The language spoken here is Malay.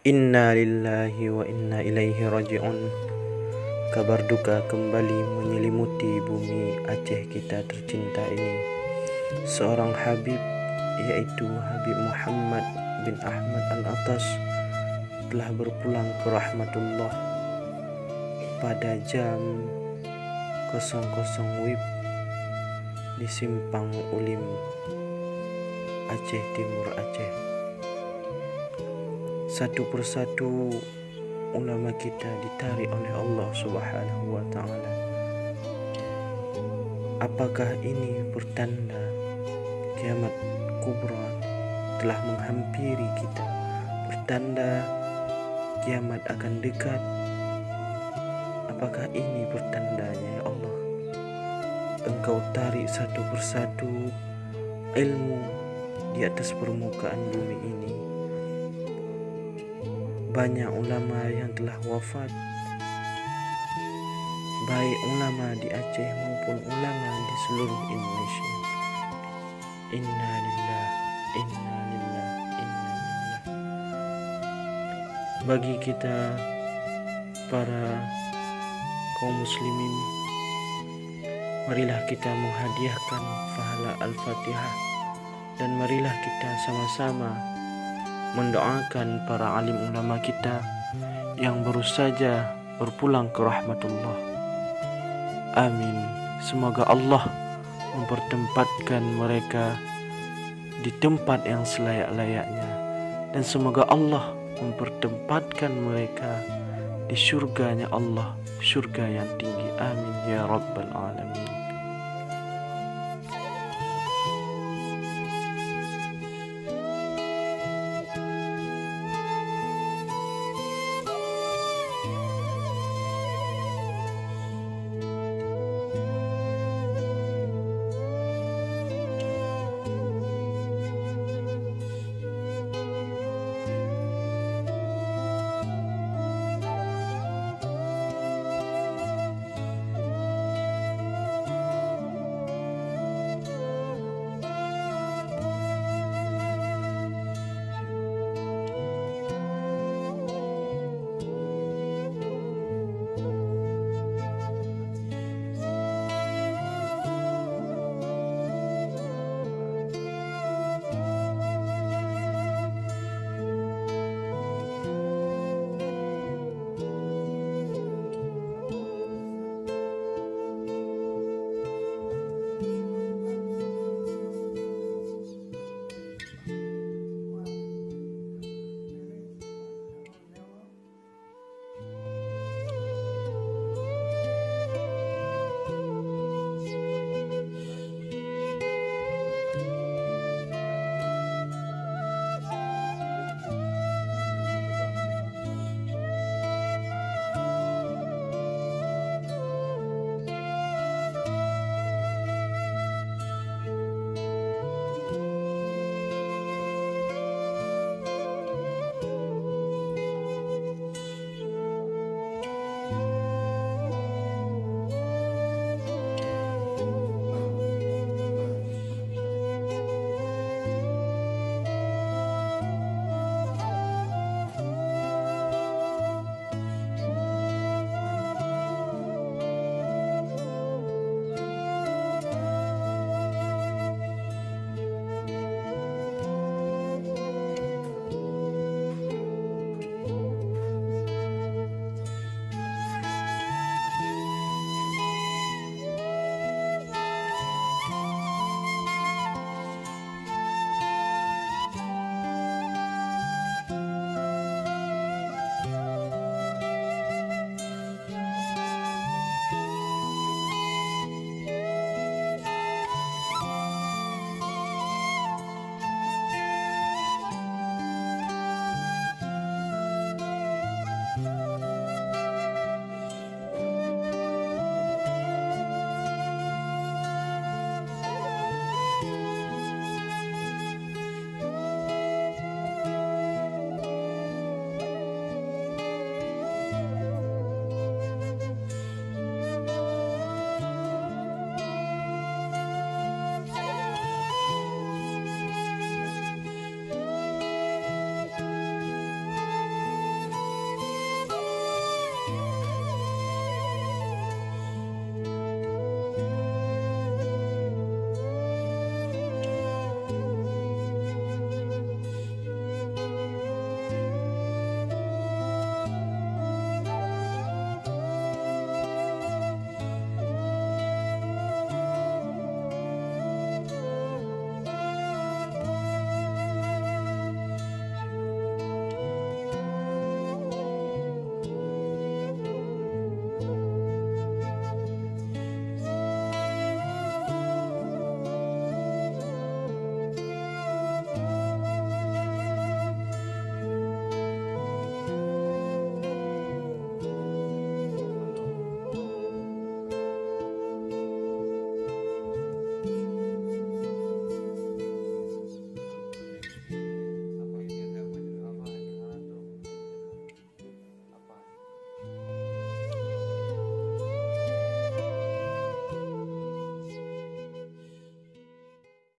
Inna lillahi wa inna ilaihi raji'un. Kabar duka kembali menyelimuti bumi Aceh kita tercinta ini. Seorang Habib, yaitu Habib Muhammad bin Ahmad Al-Atas, telah berpulang ke rahmatullah pada jam 00 WIB di Simpang Ulim, Aceh Timur, Aceh. Satu persatu ulama kita ditarik oleh Allah Subhanahu wa Ta'ala. Apakah ini pertanda kiamat kubra telah menghampiri kita? Pertanda kiamat akan dekat? Apakah ini pertandanya, ya Allah? Engkau tarik satu persatu ilmu di atas permukaan bumi ini. Banyak ulama yang telah wafat, baik ulama di Aceh maupun ulama di seluruh Indonesia. Inna lillah, inna lillah, inna lillah. Bagi kita para kaum muslimin, marilah kita menghadiahkan pahala Al-Fatihah, dan marilah kita sama-sama mendoakan para alim ulama kita yang baru saja berpulang ke rahmatullah. Amin. Semoga Allah mempertempatkan mereka di tempat yang selayak-layaknya, dan semoga Allah mempertempatkan mereka di syurganya Allah, syurga yang tinggi. Amin ya rabbal alamin.